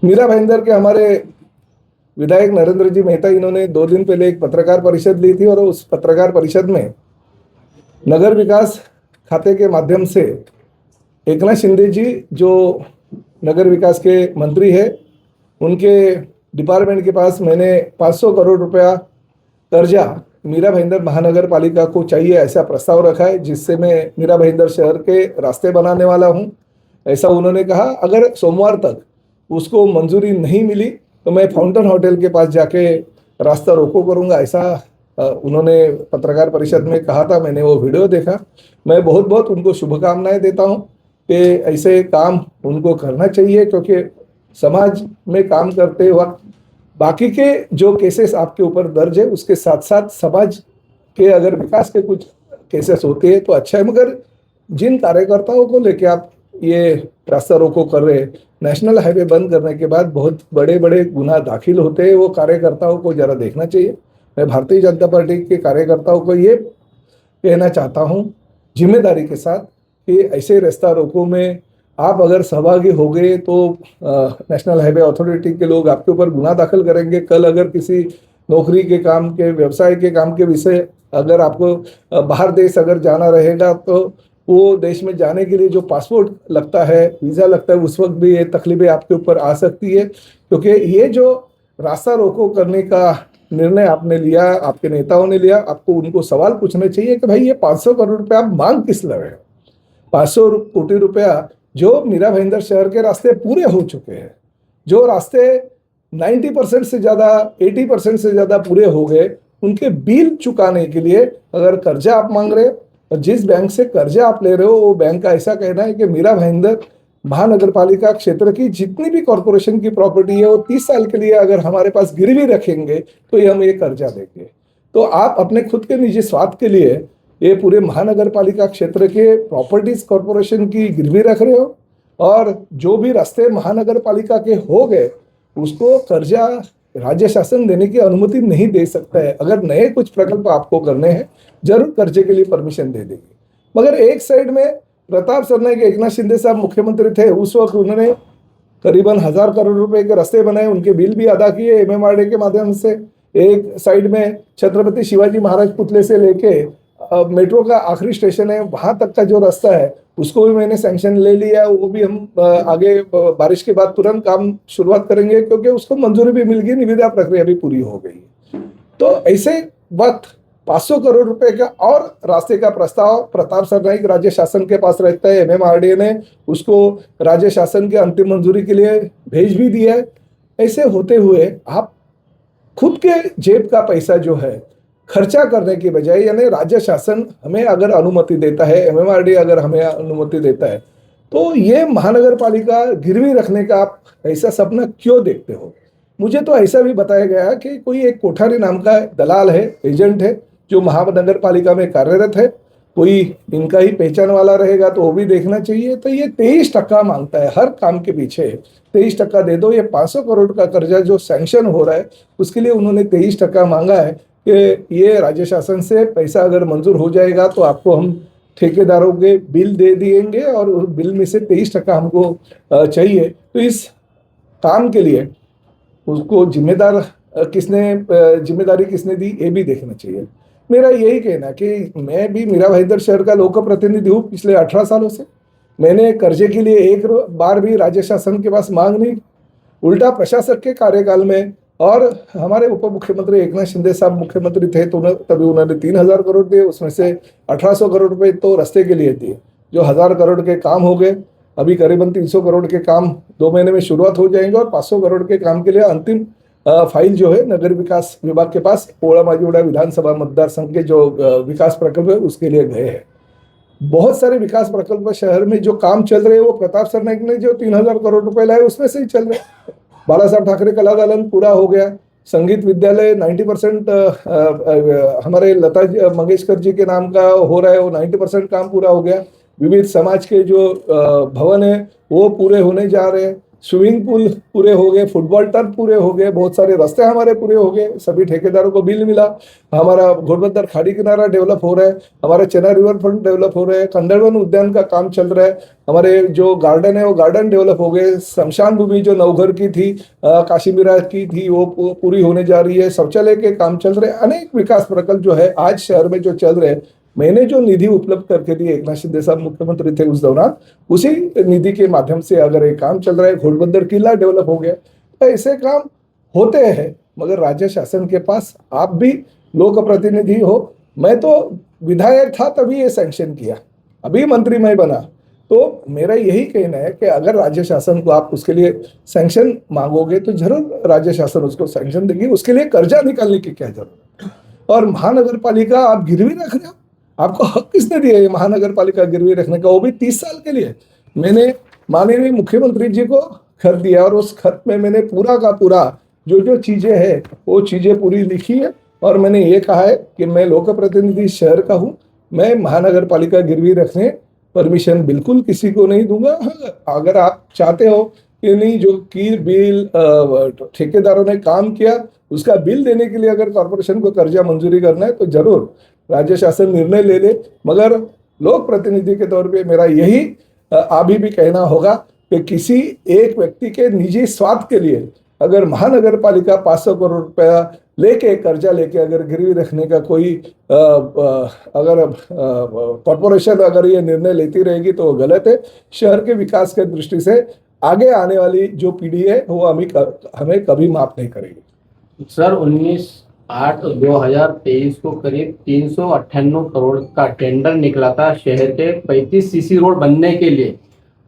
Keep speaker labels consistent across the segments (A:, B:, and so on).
A: मीरा भाईंदर के हमारे विधायक नरेंद्र जी मेहता, इन्होंने 2 दिन पहले एक पत्रकार परिषद ली थी और उस पत्रकार परिषद में नगर विकास खाते के माध्यम से एकनाथ शिंदे जी, जो नगर विकास के मंत्री है, उनके डिपार्टमेंट के पास मैंने 500 करोड़ रुपया कर्जा मीरा भाईंदर महानगर पालिका को चाहिए ऐसा प्रस्ताव रखा है, जिससे मैं मीरा भाईंदर शहर के रास्ते बनाने वाला हूं, ऐसा उन्होंने कहा। अगर सोमवार तक उसको मंजूरी नहीं मिली तो मैं फाउंटेन होटल के पास जाके रास्ता रोको करूंगा, ऐसा उन्होंने पत्रकार परिषद में कहा था। मैंने वो वीडियो देखा। मैं बहुत बहुत उनको शुभकामनाएं देता हूं कि ऐसे काम उनको करना चाहिए, क्योंकि समाज में काम करते वक्त बाकी के जो केसेस आपके ऊपर दर्ज है उसके साथ साथ समाज के अगर विकास के कुछ केसेस होते हैं तो अच्छा है, मगर जिन कार्यकर्ताओं को लेके आप ये रास्ता रोको कर रहे हैं, नेशनल हाईवे बंद करने के बाद बहुत बड़े बड़े गुनाह दाखिल होते हैं, वो कार्यकर्ताओं को जरा देखना चाहिए। मैं भारतीय जनता पार्टी के कार्यकर्ताओं को ये कहना चाहता हूँ जिम्मेदारी के साथ कि ऐसे रास्ता रोको में आप अगर सहभागी हो गए तो नेशनल हाईवे अथॉरिटी के लोग आपके ऊपर गुनाह दाखिल करेंगे। कल अगर किसी नौकरी के काम के, व्यवसाय के काम के विषय अगर आपको बाहर देश अगर जाना रहेगा तो वो देश में जाने के लिए जो पासपोर्ट लगता है, वीज़ा लगता है, उस वक्त भी ये तकलीफें आपके ऊपर आ सकती है। क्योंकि ये जो रास्ता रोको करने का निर्णय आपने लिया, आपके नेताओं ने लिया, आपको उनको सवाल पूछना चाहिए कि भाई ये 500 करोड़ रुपया आप मांग किस लगे? 500 कोटी रुपया जो मीरा भाईंदर शहर के रास्ते पूरे हो चुके हैं, जो रास्ते 90% से ज़्यादा, 80% से ज़्यादा पूरे हो गए, उनके बिल चुकाने के लिए अगर कर्जा आप मांग रहे और जिस बैंक से कर्जा आप ले रहे हो वो बैंक का ऐसा कहना है कि मीरा भाईंदर महानगर पालिका क्षेत्र की जितनी भी कॉरपोरेशन की प्रॉपर्टी है वो 30 साल के लिए अगर हमारे पास गिरवी रखेंगे तो ये हम ये कर्जा देंगे। तो आप अपने खुद के निजी स्वार्थ के लिए ये पूरे महानगर पालिका क्षेत्र के प्रॉपर्टीज कॉरपोरेशन की गिरवी रख रहे हो, और जो भी रास्ते महानगर पालिका के हो गए उसको कर्जा राज्य शासन देने की अनुमति नहीं दे सकता है। अगर नए कुछ प्रकल्प आपको करने हैं जरूर कर्जे के लिए परमिशन दे देंगे। मगर एक साइड में प्रताप सरनाईक, एकनाथ शिंदे साहब मुख्यमंत्री थे, उस वक्त उन्होंने करीबन 1000 करोड़ रुपए के रास्ते बनाए, उनके बिल भी अदा किए एमएमआरडीए के माध्यम से। एक साइड में छत्रपति शिवाजी महाराज पुतले से लेके मेट्रो का आखिरी स्टेशन है वहां तक का जो रास्ता है उसको भी मैंने सैंक्शन ले लिया। वो भी हम आगे बारिश के बाद तुरंत काम शुरुआत करेंगे, क्योंकि उसको मंजूरी भी मिल गई, निविदा प्रक्रिया भी पूरी हो गई। तो ऐसे वक्त 500 करोड़ रुपए का और रास्ते का प्रस्ताव प्रताप सरनाईक राज्य शासन के पास रहता है। एमएमआरडीए ने उसको राज्य शासन के अंतिम मंजूरी के लिए भेज भी दिया है। ऐसे होते हुए आप खुद के जेब का पैसा जो है खर्चा करने की बजाय, यानी राज्य शासन हमें अगर अनुमति देता है, एमएमआरडीए अगर हमें अनुमति देता है, तो ये महानगर पालिका गिरवी रखने का आप ऐसा सपना क्यों देखते हो? मुझे तो ऐसा भी बताया गया कि कोई एक कोठारी नाम का दलाल है, एजेंट है, जो महानगर पालिका में कार्यरत है, कोई इनका ही पहचान वाला रहेगा तो वो भी देखना चाहिए। तो ये 23% मांगता है हर काम के पीछे, 23% दे दो। ये 500 करोड़ का कर्जा जो सैंक्शन हो रहा है उसके लिए उन्होंने 23% मांगा है कि ये राज्य शासन से पैसा अगर मंजूर हो जाएगा तो आपको हम ठेकेदारों के बिल दे देंगे और उस बिल में से 23% हमको चाहिए। तो इस काम के लिए उसको जिम्मेदारी किसने दी ये भी देखना चाहिए। मेरा यही कहना कि मैं भी मीरा भाईंदर शहर का लोक प्रतिनिधि हूँ पिछले 18 सालों से। मैंने कर्जे के लिए एक बार भी राज्य शासन के पास मांग नहीं, उल्टा प्रशासक के कार्यकाल में और हमारे उप मुख्यमंत्री एकनाथ शिंदे साहब मुख्यमंत्री थे तो तभी उन्होंने 3000 करोड़ दिए, उसमें से 1800 करोड़ रुपए तो रास्ते के लिए दिए, जो 1000 करोड़ के काम हो गए। अभी करीबन 300 करोड़ के काम 2 महीने में शुरुआत हो जाएंगे और 500 करोड़ के काम के लिए अंतिम फाइल जो है नगर विकास विभाग के पास पोड़ा माजीवाड़ा विधानसभा मतदार संघ के जो विकास प्रकल्प है उसके लिए गए हैं। बहुत सारे विकास प्रकल्प शहर में जो काम चल रहे हैं वो प्रताप सरनाईक ने जो 3000 करोड़ रुपए लाए उसमें से ही चल रहे। बाला साहब ठाकरे कला दालन पूरा हो गया, संगीत विद्यालय 90% हमारे लता मंगेशकर जी के नाम का हो रहा है, वो 90% काम पूरा हो गया। विविध समाज के जो भवन है वो पूरे होने जा रहे हैं। स्विमिंग पूल पूरे हो गए, फुटबॉल टर्फ पूरे हो गए, बहुत सारे रास्ते हमारे पूरे हो गए, सभी ठेकेदारों को बिल मिला। हमारा घोड़बंदर खाड़ी किनारा डेवलप हो रहा है, हमारे चेन्नई रिवर फ्रंट डेवलप हो रहे हैं, कंडरवन उद्यान का काम चल रहा है, हमारे जो गार्डन है वो गार्डन डेवलप हो गए, शमशान भूमि जो नवघर की थी, काशी विराज की थी, वो पूरी होने जा रही है, शौचालय के काम चल रहे हैं, अनेक विकास प्रकल्प जो है आज शहर में जो चल रहे हैं। मैंने जो निधि उपलब्ध करके दी, एकनाथ शिंदे साहब मुख्यमंत्री थे उस दौरान, उसी निधि के माध्यम से अगर एक काम चल रहा है, घोड़बंदर किला डेवलप हो गया, तो ऐसे काम होते हैं। मगर राज्य शासन के पास आप भी लोक प्रतिनिधि हो, मैं तो विधायक था तभी ये सैंक्शन किया, अभी मंत्री मैं बना, तो मेरा यही कहना है कि अगर राज्य शासन को आप उसके लिए सैंक्शन मांगोगे तो जरूर राज्य शासन उसको सैंक्शन देगी, उसके लिए कर्जा निकालने की क्या जरूरत है। और महानगर पालिका आप गिरवी रख रहे हो, आपको हक किसने दिया ये महानगर पालिका गिरवी रखने का, वो भी 30 साल के लिए। मैंने माननीय मुख्यमंत्री जी को खत दिया और उस खत में मैंने पूरा का पूरा जो जो चीजें हैं वो चीजें पूरी लिखी है, और मैंने ये कहा है कि मैं लोक प्रतिनिधि शहर का हूँ, मैं महानगर पालिका गिरवी रखने परमिशन बिल्कुल किसी को नहीं दूंगा। हाँ, अगर आप चाहते हो कि नहीं, जो की बिल ठेकेदारों ने काम किया उसका बिल देने के लिए अगर कॉर्पोरेशन को कर्जा मंजूरी करना है तो जरूर राज्य शासन निर्णय ले ले, मगर लोक प्रतिनिधि के तौर पे मेरा यही अभी भी कहना होगा कि किसी एक व्यक्ति के निजी स्वार्थ के लिए अगर महानगर पालिका 500 करोड़ रुपया लेके कर्जा लेके अगर गिरवी रखने का कोई अगर कॉर्पोरेशन अगर ये निर्णय लेती रहेगी तो वो गलत है। शहर के विकास के दृष्टि से आगे आने वाली जो पीढ़ी है वो हमें कभी माफ नहीं करेगी।
B: सर 19/8/2023 को करीब 398 करोड़ का टेंडर निकला था शहर के 35 सीसी रोड बनने के लिए,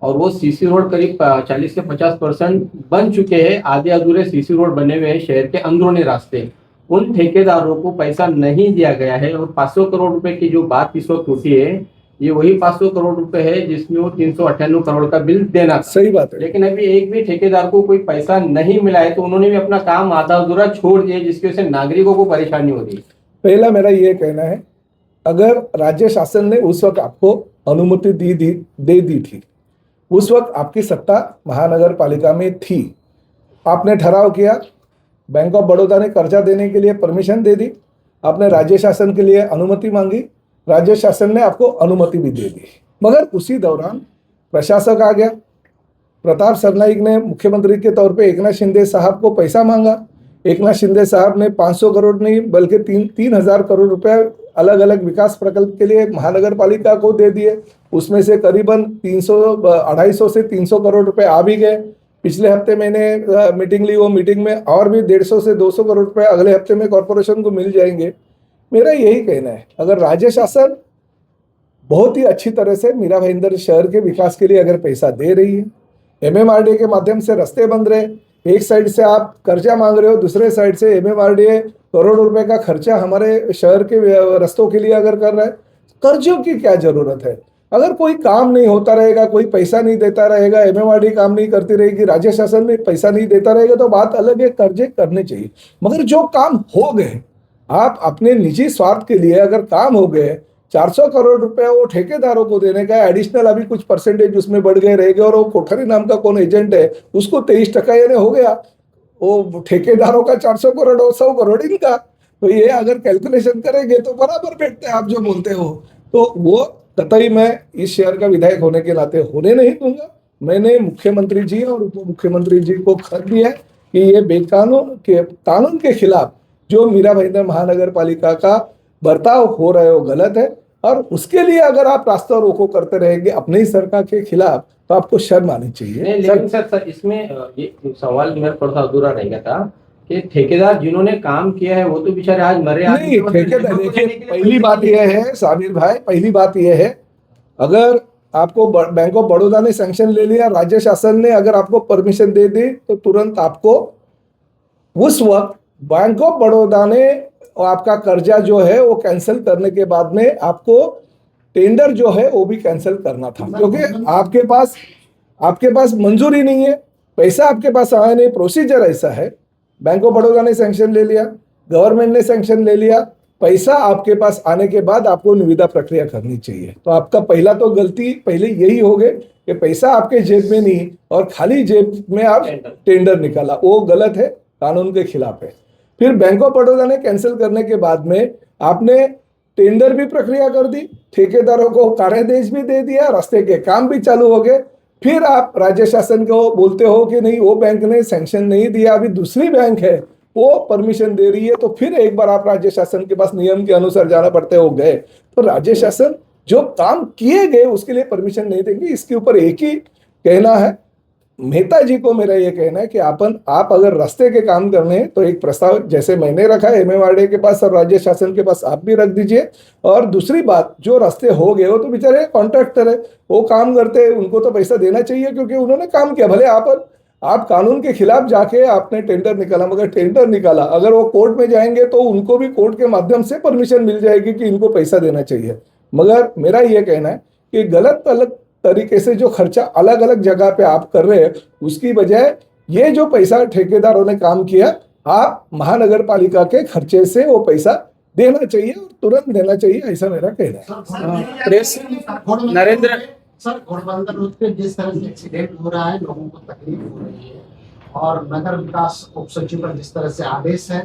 B: और वो सीसी रोड करीब 40 से 50% बन चुके हैं, आधे अधूरे सीसी रोड बने हुए हैं शहर के अंदरूनी रास्ते। उन ठेकेदारों को पैसा नहीं दिया गया है, और 500 करोड़ रुपए की जो बात इस वक्त उठी है, ये वही 500 करोड़ रुपए है जिसमें वो 398 करोड़ का बिल देना था।
A: सही बात है,
B: लेकिन अभी एक भी ठेकेदार को कोई पैसा नहीं मिला है, तो उन्होंने भी अपना काम आधा अधूरा छोड़ दिया, जिसकी वजह से नागरिकों को परेशानी हो रही है।
A: पहला मेरा ये कहना है, अगर राज्य शासन ने उस वक्त आपको अनुमति दे दी थी, उस वक्त आपकी सत्ता महानगर पालिका में थी, आपने ठहराव किया, बैंक ऑफ बड़ौदा ने कर्जा देने के लिए परमिशन दे दी, आपने राज्य शासन के लिए अनुमति मांगी, राज्य शासन ने आपको अनुमति भी दे दी, मगर उसी दौरान प्रशासक आ गया, प्रताप सरनाईक ने मुख्यमंत्री के तौर पे एकनाथ शिंदे साहब को पैसा मांगा, एकनाथ शिंदे साहब ने 500 करोड़ नहीं बल्कि 3,000 करोड़ रुपए अलग अलग विकास प्रकल्प के लिए महानगर पालिका को दे दिए, उसमें से करीबन 250 से 300 करोड़ रुपए आ भी गए। पिछले हफ्ते मैंने मीटिंग ली, वो मीटिंग में और भी 150 से 200 करोड़ रुपए अगले हफ्ते में कॉर्पोरेशन को मिल जाएंगे। मेरा यही कहना है, अगर राज्य शासन बहुत ही अच्छी तरह से मीरा भाईंदर शहर के विकास के लिए अगर पैसा दे रही है, MMRDA के माध्यम से रास्ते बन रहे, एक साइड से आप कर्जा मांग रहे हो, दूसरे साइड से MMRDA करोड़ों रुपए का खर्चा हमारे शहर के रास्तों के लिए अगर कर रहा है, कर्जों की क्या जरूरत है। अगर कोई काम नहीं होता रहेगा, कोई पैसा नहीं देता रहेगा, MMRDA काम नहीं करती रहेगी, राज्य शासन में पैसा नहीं देता रहेगा, तो बात अलग है, कर्जे करने चाहिए। मगर जो काम हो गए, आप अपने निजी स्वार्थ के लिए अगर काम हो गए, 400 करोड़ रुपए वो ठेकेदारों को देने का, एडिशनल अभी कुछ परसेंटेज उसमें बढ़ गए रहेंगे, और वो कोठरी नाम का कौन एजेंट है उसको 23% यानी हो गया, वो ठेकेदारों का 400 करोड़ और 100 करोड़ इनका, तो ये अगर कैलकुलेशन करेंगे तो बराबर बैठते हैं आप जो बोलते हो। तो वो कतई मैं इस शहर का विधायक होने के नाते होने नहीं दूंगा। मैंने मुख्यमंत्री जी और उप मुख्यमंत्री जी को खत दिया है कि ये बेकानून के कानून के खिलाफ जो मीरा भाईंदर महानगर पालिका का बर्ताव हो रहा है वो गलत है, और उसके लिए अगर आप रास्ता रोको करते रहेंगे अपने ही सरकार के खिलाफ तो आपको शर्म आनी चाहिए।
B: लेकिन सर इसमें ये सवाल मेरा थोड़ा सा अधूरा रह गया था कि ठेकेदार जिन्होंने काम किया है वो तो बेचारे आज मरे।
A: नहीं, ठेकेदार देखिए, पहली बात यह है साबिर भाई, पहली बात यह है, अगर आपको बैंक ऑफ बड़ौदा ने सैंक्शन ले लिया, राज्य शासन ने अगर आपको परमिशन दे दी, तो तुरंत आपको उस वक्त बैंक ऑफ बड़ौदा ने आपका कर्जा जो है वो कैंसिल करने के बाद में आपको टेंडर जो है वो भी कैंसिल करना था, क्योंकि आपके पास मंजूरी नहीं है, पैसा आपके पास आया नहीं। प्रोसीजर ऐसा है, बैंक ऑफ बड़ौदा ने सैंक्शन ले लिया, गवर्नमेंट ने सैंक्शन ले लिया, पैसा आपके पास आने के बाद आपको निविदा प्रक्रिया करनी चाहिए। तो आपका पहला तो गलती पहले यही हो गई कि पैसा आपके जेब में नहीं और खाली जेब में आप टेंडर निकाला, वो गलत है, कानून के खिलाफ है। फिर बैंक ऑफ बड़ौदा ने कैंसिल करने के बाद में आपने टेंडर भी प्रक्रिया कर दी, ठेकेदारों को कार्यादेश भी दे दिया, रास्ते के काम भी चालू हो गए। फिर आप राज्य शासन को बोलते हो कि नहीं, वो बैंक ने सैंक्शन नहीं दिया, अभी दूसरी बैंक है वो परमिशन दे रही है, तो फिर एक बार आप राज्य शासन के पास नियम के अनुसार जाना पड़ते हो गए। तो राज्य शासन जो काम किए गए उसके लिए परमिशन नहीं देंगे। इसके ऊपर एक ही कहना है, मेहता जी को मेरा ये कहना है कि आप अगर रास्ते के काम करने हैं तो एक प्रस्ताव जैसे मैंने रखा है MMRDA के पास और राज्य शासन के पास आप भी रख दीजिए। और दूसरी बात, जो रास्ते हो गए हो तो बेचारे कॉन्ट्रैक्टर है, वो काम करते हैं, उनको तो पैसा देना चाहिए क्योंकि उन्होंने काम किया। भले आप कानून के खिलाफ जाके आपने टेंडर निकाला, मगर टेंडर निकाला, अगर वो कोर्ट में जाएंगे तो उनको भी कोर्ट के माध्यम से परमिशन मिल जाएगी कि इनको पैसा देना चाहिए। मगर मेरा ये कहना है कि गलत अलग तरीके से जो खर्चा अलग अलग जगह पे आप कर रहे हैं, उसकी बजाय ये जो पैसा ठेकेदारों ने काम किया, आप महानगर पालिका के खर्चे से वो पैसा देना चाहिए और तुरंत देना चाहिए, ऐसा मेरा कहना है।
B: Press Narendra
C: sir, Ghodbunder road पे जिस तरह से एक्सीडेंट हो रहा है, लोगों को तकलीफ हो रही है, और नगर विकास उप सचिव का जिस तरह से आदेश है,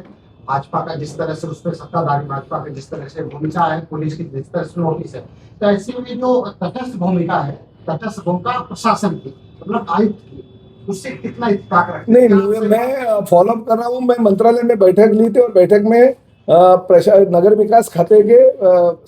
C: भाजपा का जिस तरह से उसमें सत्ताधारी भाजपा की जिस तरह से भूमिका है, पुलिस की जिस तरह से नोटिस है, तो ऐसे में जो तटस्थ भूमिका है, तटस्थ भूमिका प्रशासन की, मतलब आयुक्त की, उससे कितना इत्तेफाक रखते हैं?
A: नहीं, मैं फॉलो अप कर रहा हूँ। मैं मंत्रालय में बैठक ली थी और बैठक में नगर विकास खाते के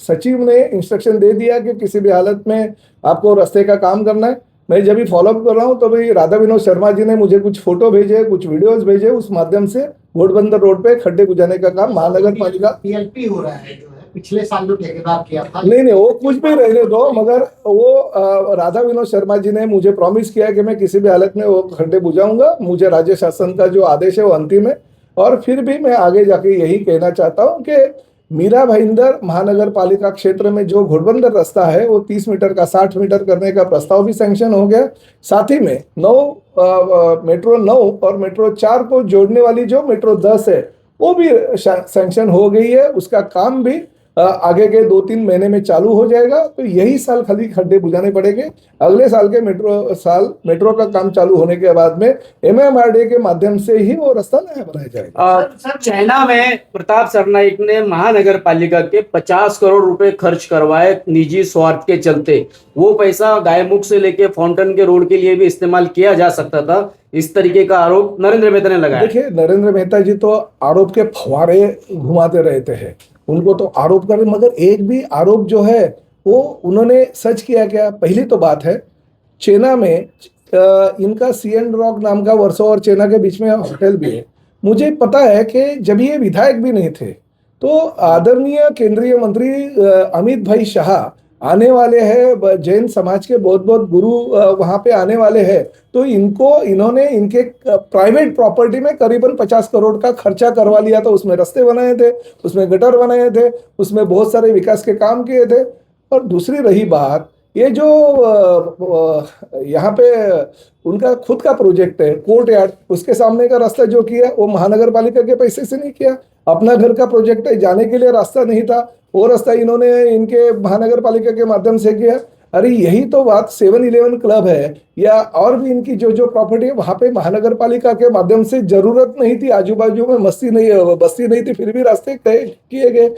A: सचिव ने इंस्ट्रक्शन दे दिया कि किसी भी हालत में आपको रास्ते का काम करना है। मैं जब भी फॉलोअप कर रहा हूँ तो भाई राधा विनोद शर्मा जी ने मुझे कुछ फोटो भेजे, कुछ वीडियोस भेजे, उस माध्यम से घोड़बंदर रोड पे खड्डे बुझाने का काम महानगर पालिका
C: PLP हो रहा है, जो है पिछले साल जो ठेकेदार किया था।
A: नहीं, वो कुछ भी रहने दो, मगर वो राधा विनोद शर्मा जी ने मुझे प्रॉमिस किया कि मैं किसी भी हालत में वो खड्डे बुझाऊंगा। मुझे राज्य शासन का जो आदेश है वो अंतिम है। और फिर भी मैं आगे जाके यही कहना चाहता हूँ कि मीरा भाईंदर महानगर पालिका क्षेत्र में जो घोड़बंदर रास्ता है वो 30 मीटर का 60 मीटर करने का प्रस्ताव भी सैंक्शन हो गया। साथ ही में मेट्रो 9 और मेट्रो 4 को जोड़ने वाली जो मेट्रो 10 है वो भी सैंक्शन हो गई है। उसका काम भी आगे के 2-3 महीने में चालू हो जाएगा। तो यही साल खाली खड्डे बुझाने पड़ेंगे। अगले साल के मेट्रो का काम चालू होने के बाद में MMRDA के माध्यम से ही वो रास्ता नया बनाया जाएगा।
D: चाइना में प्रताप सरनाइक ने महानगर पालिका के 50 करोड़ रुपए खर्च करवाए निजी स्वार्थ के चलते। वो पैसा गायमुख से लेके फाउंटेन के रोड के लिए भी इस्तेमाल किया जा सकता था। इस तरीके का आरोप नरेंद्र मेहता ने लगाया।
A: देखिए, नरेंद्र मेहता जी तो आरोप के फव्वारे घुमाते रहते हैं, उनको तो आरोप करें, मगर एक भी आरोप जो है वो उन्होंने सच किया क्या? पहली तो बात है, चेना में इनका सीएन रॉक नाम का वर्सो और चेना के बीच में होटल भी है। मुझे पता है कि जब ये विधायक भी नहीं थे तो आदरणीय केंद्रीय मंत्री अमित भाई शाह आने वाले हैं, जैन समाज के बहुत बहुत गुरु वहां पे आने वाले हैं, तो इन्होंने इनके प्राइवेट प्रॉपर्टी में करीबन 50 करोड़ का खर्चा करवा लिया था। उसमें रास्ते बनाए थे, उसमें गटर बनाए थे, उसमें बहुत सारे विकास के काम किए थे। और दूसरी रही बात, ये जो यहाँ पे उनका खुद का प्रोजेक्ट है कोर्ट यार्ड, उसके सामने का रास्ता जो किया वो महानगर पालिका के पैसे से नहीं किया, अपना घर का प्रोजेक्ट है, जाने के लिए रास्ता नहीं था, वो रास्ता इन्होंने इनके महानगर पालिका के माध्यम से किया। अरे यही तो बात 7-Eleven क्लब है या और भी इनकी जो जो प्रॉपर्टी है, वहां पे महानगर पालिका के माध्यम से जरूरत नहीं थी, आजू बाजू में बस्ती नहीं थी, फिर भी रास्ते तय किए गए।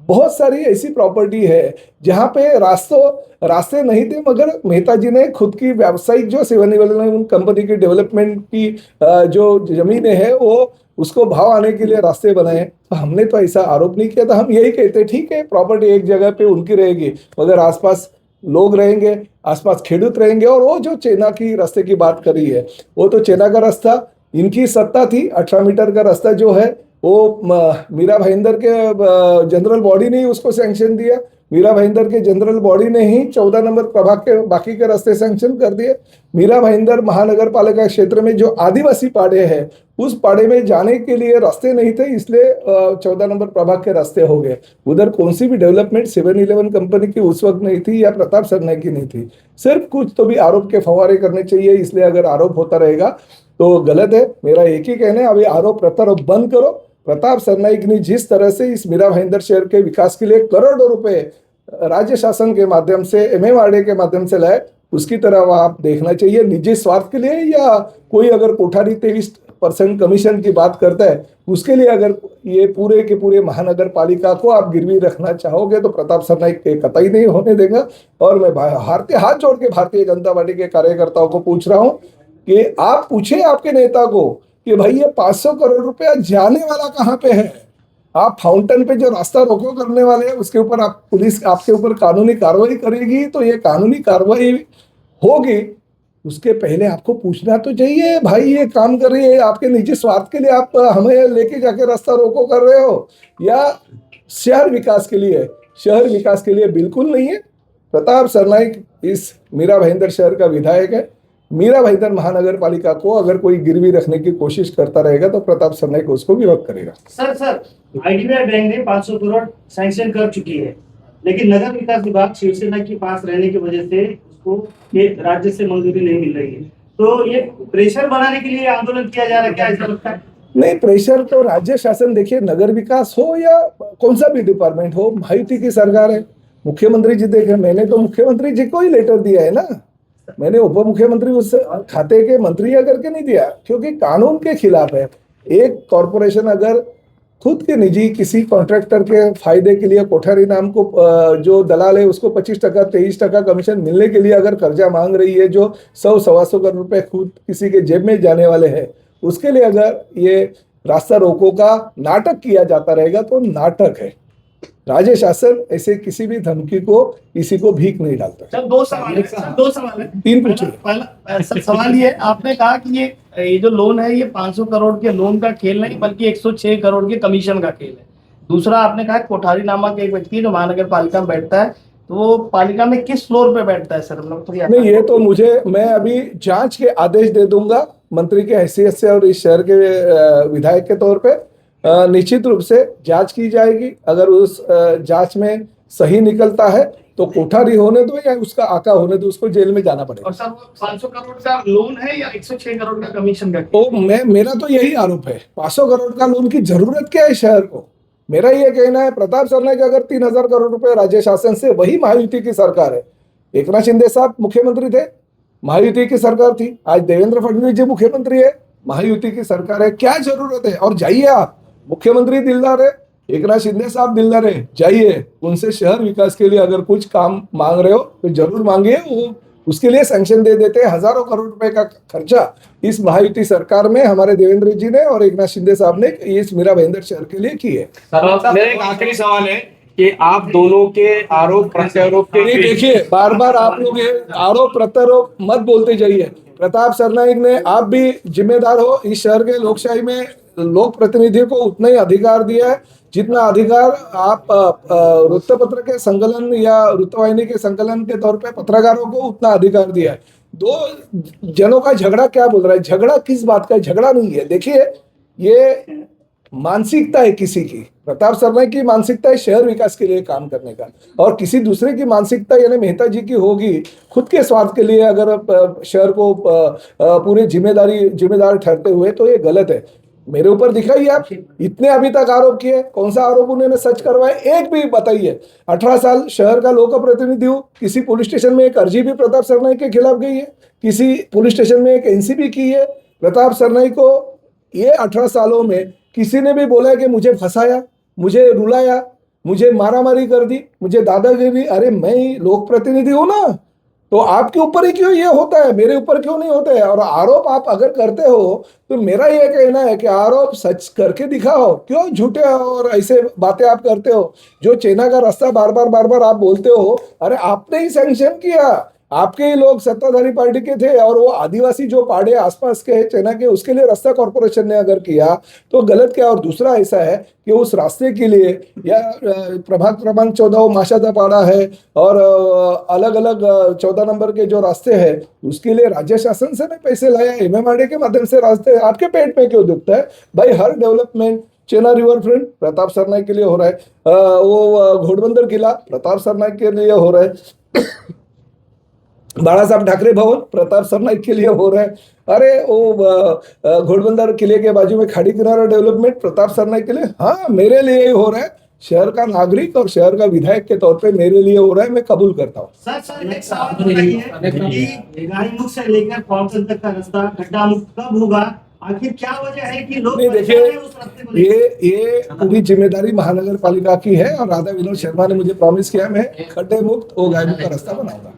A: बहुत सारी ऐसी प्रॉपर्टी है जहाँ पे रास्ते नहीं थे, मगर मेहता जी ने खुद की व्यावसायिक जो 7-Eleven कंपनी की डेवलपमेंट की जो जमीनें हैं वो उसको भाव आने के लिए रास्ते बनाए। तो हमने तो ऐसा आरोप नहीं किया था। हम यही कहते ठीक है, प्रॉपर्टी एक जगह पे उनकी रहेगी, मगर आसपास लोग रहेंगे, आसपास खेडूत रहेंगे। और वो जो चेना की रास्ते की बात करी है, वो तो चेना का रास्ता इनकी सत्ता थी। 18 मीटर का रास्ता जो है वो मीरा भाईंदर के जनरल बॉडी ने ही उसको सैंक्शन दिया। मीरा भाईंदर के जनरल बॉडी ने ही 14 नंबर प्रभाग के बाकी के रास्ते सैंक्शन कर दिए। मीरा भाईंदर महानगर पालिका क्षेत्र में जो आदिवासी पाड़े हैं, उस पाड़े में जाने के लिए रास्ते नहीं थे, इसलिए 14 नंबर प्रभाग के रास्ते हो गए। उधर कौन सी भी डेवलपमेंट 7-Eleven कंपनी की उस वक्त नहीं थी या प्रताप सरनाइक की नहीं थी। सिर्फ कुछ तो भी आरोप के फव्वारे करने चाहिए, इसलिए अगर आरोप होता रहेगा तो गलत है। मेरा एक ही कहना है, अभी आरोप प्रत्यारोप बंद करो प्रताप सरनाईक ने जिस तरह से इस मीरा भाईंदर शहर के विकास के लिए करोड़ों रुपए राज्य शासन के माध्यम से MMRDA के माध्यम से लाए, उसकी तरह आप देखना चाहिए। निजी स्वार्थ के लिए या कोई अगर कोठारी 23% कमीशन की बात करता है, उसके लिए अगर ये पूरे के पूरे महानगर पालिका को आप गिरवी रखना चाहोगे तो प्रताप सरनाईक के कतई नहीं होने देगा। और मैं हाथ जोड़ के भारतीय जनता पार्टी के कार्यकर्ताओं को पूछ रहा हूं कि आप पूछे आपके नेता को कि भाई ये 500 करोड़ रुपया जाने वाला कहाँ पे है। आप फाउंटेन पे जो रास्ता रोको करने वाले हैं उसके ऊपर आप पुलिस आपके ऊपर कानूनी कार्रवाई करेगी, तो ये कानूनी कार्रवाई होगी, उसके पहले आपको पूछना तो चाहिए भाई ये काम कर रही है आपके निजी स्वार्थ के लिए, आप हमें लेके जाके रास्ता रोको कर रहे हो या शहर विकास के लिए? शहर विकास के लिए बिल्कुल नहीं है। प्रताप सरनाईक इस मीरा भाईंदर शहर का विधायक है। मीरा भाईंदर महानगर पालिका को अगर कोई गिरवी रखने की कोशिश करता रहेगा तो प्रताप सरनाईक उसको विरोध करेगा।
E: सर IDBI बैंक ने 500 करोड़ सैंक्शन कर चुकी है, लेकिन नगर विकास विभाग शिवसेना के पास रहने की वजह से उसको ये राज्य से मंजूरी नहीं मिल रही है। तो ये प्रेशर बनाने के लिए आंदोलन किया जा रहा है, क्या ऐसा लगता है?
A: नहीं, प्रेशर तो राज्य शासन, देखिए नगर विकास हो या कौन सा भी डिपार्टमेंट हो, महायुति की सरकार है। मुख्यमंत्री जी देखे, मैंने तो मुख्यमंत्री जी को ही लेटर दिया है ना, मैंने उप मुख्यमंत्री उस खाते के मंत्री करके नहीं दिया, क्योंकि कानून के खिलाफ है। एक कॉरपोरेशन अगर खुद के निजी किसी कॉन्ट्रैक्टर के फायदे के लिए कोठारी नाम को जो दलाल है उसको 25% 23% कमीशन मिलने के लिए अगर कर्जा मांग रही है, जो 100-125 करोड़ रुपए खुद किसी के जेब में जाने वाले हैं, उसके लिए अगर ये रास्ता रोको का नाटक किया जाता रहेगा तो नाटक है। राज्य शासन ऐसे किसी भी धमकी को किसी को भीख नहीं डालता।
E: सर दो सवाल है।
A: तीन पूछिए।
E: पहला सवाल ये, आपने कहा कि ये जो लोन है ये 500 करोड़ के लोन का खेल नहीं बल्कि 106 करोड़ के कमीशन का खेल है। दूसरा, आपने कहा कोठारी नामक एक व्यक्ति जो महानगर पालिका में बैठता है, तो वो पालिका में किस फ्लोर पे बैठता है सर?
A: नहीं, ये तो मैं अभी जांच के आदेश दे दूंगा मंत्री के हैसियत से और इस शहर के विधायक के तौर पे। निश्चित रूप से जांच की जाएगी, अगर उस जांच में सही निकलता है तो कोठारी होने दो या उसका आका होने दो, उसको जेल में जाना पड़ेगा।
E: और सर वो 500 करोड़ का लोन है या 106 करोड़ का कमीशन का?
A: तो मेरा तो यही आरोप है, 500 करोड़ का लोन की जरूरत क्या है शहर को? मेरा ये कहना है, प्रताप सरनाईक अगर 3000 करोड़ रुपए राज्य शासन से, वही महायुति की सरकार है। एकनाथ शिंदे साहब मुख्यमंत्री थे, महायुति की सरकार थी। आज देवेंद्र फडणवीस जी मुख्यमंत्री है, महायुति की सरकार है। क्या जरूरत है? और जाइए आप, मुख्यमंत्री दिलदार है, एकनाथ शिंदे साहब दिलदार है, जाइए उनसे शहर विकास के लिए अगर कुछ काम मांग रहे हो तो जरूर मांगिए, वो उसके लिए सैंक्शन दे देते हैं। हजारों करोड़ रुपए का खर्चा इस महायुति सरकार में हमारे देवेंद्र जी ने और एकनाथ शिंदे साहब ने इस मीरा भाईंदर शहर के लिए की है।
D: मेरा एक आखिरी सवाल है कि आप दोनों के आरोप प्रत्यारोप के,
A: देखिए बार बार आप लोग ये आरोप प्रत्यारोप मत बोलते जाइए। प्रताप सरनाईक ने, आप भी जिम्मेदार हो, इस शहर के लोकशाही में लोक प्रतिनिधि को उतना ही अधिकार दिया है जितना अधिकार आप वृत्तपत्र के संकलन या वृत्तवाहिनी के संकलन के तौर पे पत्रकारों को उतना अधिकार दिया है। दो जनों का झगड़ा क्या बोल रहा है? झगड़ा किस बात का? झगड़ा नहीं है। देखिए ये मानसिकता है किसी की, प्रताप सरनाईक की मानसिकता है शहर विकास के लिए काम करने का, और किसी दूसरे की मानसिकता यानी मेहता जी की होगी खुद के स्वार्थ के लिए अगर शहर को पूरे जिम्मेदार ठहरते हुए, तो ये गलत है। मेरे ऊपर दिखाइए आप, इतने अभी तक आरोप किए, कौन सा आरोप उन्होंने सच करवाए? एक भी बताइए। 18 साल शहर का लोक प्रतिनिधि हूँ, किसी पुलिस स्टेशन में एक अर्जी भी प्रताप सरनाईक के खिलाफ गई है, किसी पुलिस स्टेशन में एक NC भी की है। प्रताप सरनाईक को ये 18 सालों में किसी ने भी बोला है कि मुझे फंसाया, मुझे रुलाया, मुझे मारामारी कर दी, मुझे दादागिरी? अरे मैं ही लोक प्रतिनिधि हूं ना, तो आपके ऊपर ही क्यों ये होता है, मेरे ऊपर क्यों नहीं होता है? और आरोप आप अगर करते हो तो मेरा ये कहना है कि आरोप सच करके दिखाओ, क्यों झूठे और ऐसे बातें आप करते हो? जो चेना का रास्ता बार बार आप बोलते हो, अरे आपने ही सैंक्शन किया, आपके ही लोग सत्ताधारी पार्टी के थे, और वो आदिवासी जो पहाड़े आसपास के चेना के, उसके लिए रास्ता कॉर्पोरेशन ने अगर किया तो गलत क्या? और दूसरा ऐसा है कि उस रास्ते के लिए या प्रभाग क्रमांक 14 माशादा पाड़ा है और अलग अलग 14 नंबर के जो रास्ते हैं, उसके लिए राज्य शासन से पैसे लाया, MMRDA के माध्यम से रास्ते। आपके पेट में क्यों दुखता है भाई? हर development, Chena river front Pratap Sarnaik के लिए हो रहा है, वो घोड़बंदर किला प्रताप सरनाईक के लिए हो रहा है, बाला साहब ठाकरे भवन प्रताप सरनाईक के लिए हो रहा है, अरे वो घोड़बंदर किले के बाजू में खाड़ी किनारा डेवलपमेंट प्रताप सरनाईक के लिए, हाँ मेरे लिए ही हो रहा है, शहर का नागरिक और शहर का विधायक के तौर पे मेरे लिए हो रहा है, मैं कबूल करता हूँ।
F: सर एक सवाल बताइए कि गाड़ी मुख से लेकर फाउंटेन तक का रास्ता गड्ढा मुक्त कब होगा? आखिर क्या वजह है कि लोग
A: नहीं
F: परेशान
A: देखिए,
F: हैं उस रास्ते को लेकर?
A: ये पूरी जिम्मेदारी महानगर पालिका की है और राधा विनोद शर्मा ने मुझे प्रॉमिस किया मैं खड्डे मुक्त वो गाय मुक्त का रास्ता बनाऊंगा।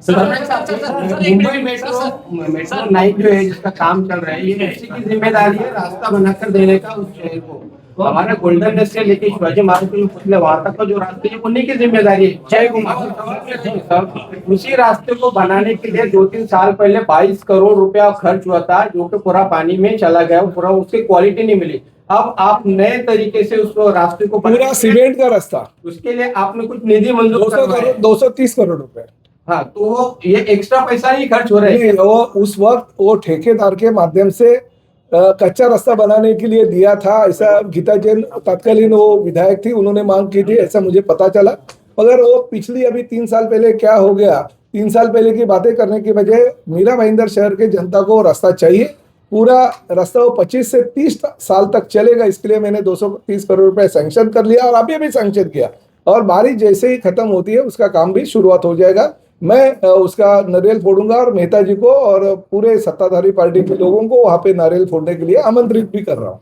B: मुंबई मेट्रो नाइट जो है जिसका काम चल रहा है, ये किसी की जिम्मेदारी है रास्ता बनाकर देने का उस शहर को। हमारे गोल्डन नेस्ट से लेके शिवाजी महाराज के जो पुतले वहां तक का जो रास्ते है उन्हीं की जिम्मेदारी है। जय कुमार, उसी रास्ते को बनाने के लिए 2-3 साल पहले 22 करोड़ रुपया खर्च हुआ था, जो कि पूरा पानी में चला गया, पूरा उसकी क्वालिटी नहीं मिली। अब आप नए तरीके से उस रास्ते को
A: पूरा सीमेंट का रास्ता
B: उसके लिए आपने कुछ निधि मंजूर
A: 200
B: करवाया है।
A: करोड़ 230 करोड़ रुपए।
B: हाँ, तो वो ये एक्स्ट्रा पैसा ही खर्च हो रहा है।
A: नहीं, वो उस वक्त वो ठेकेदार के माध्यम से कच्चा रास्ता बनाने के लिए दिया था, ऐसा गीता जैन तत्कालीन वो विधायक थी, उन्होंने मांग की थी, ऐसा मुझे पता चला। मगर वो पिछली अभी 3 साल पहले क्या हो गया, 3 साल पहले की बातें करने की बजाय मीरा भाईंदर शहर के जनता को रास्ता चाहिए, पूरा रास्ता वो 25 से 30 साल तक चलेगा। इसके लिए मैंने 230 करोड़ रुपए सैंक्शन कर लिया और अभी भी सैंक्शन किया, और बारिश जैसे ही खत्म होती है उसका काम भी शुरुआत हो जाएगा। मैं उसका नारियल फोड़ूंगा और मेहता जी को और पूरे सत्ताधारी पार्टी के लोगों को वहां पे नारियल फोड़ने के लिए आमंत्रित भी कर रहा हूँ।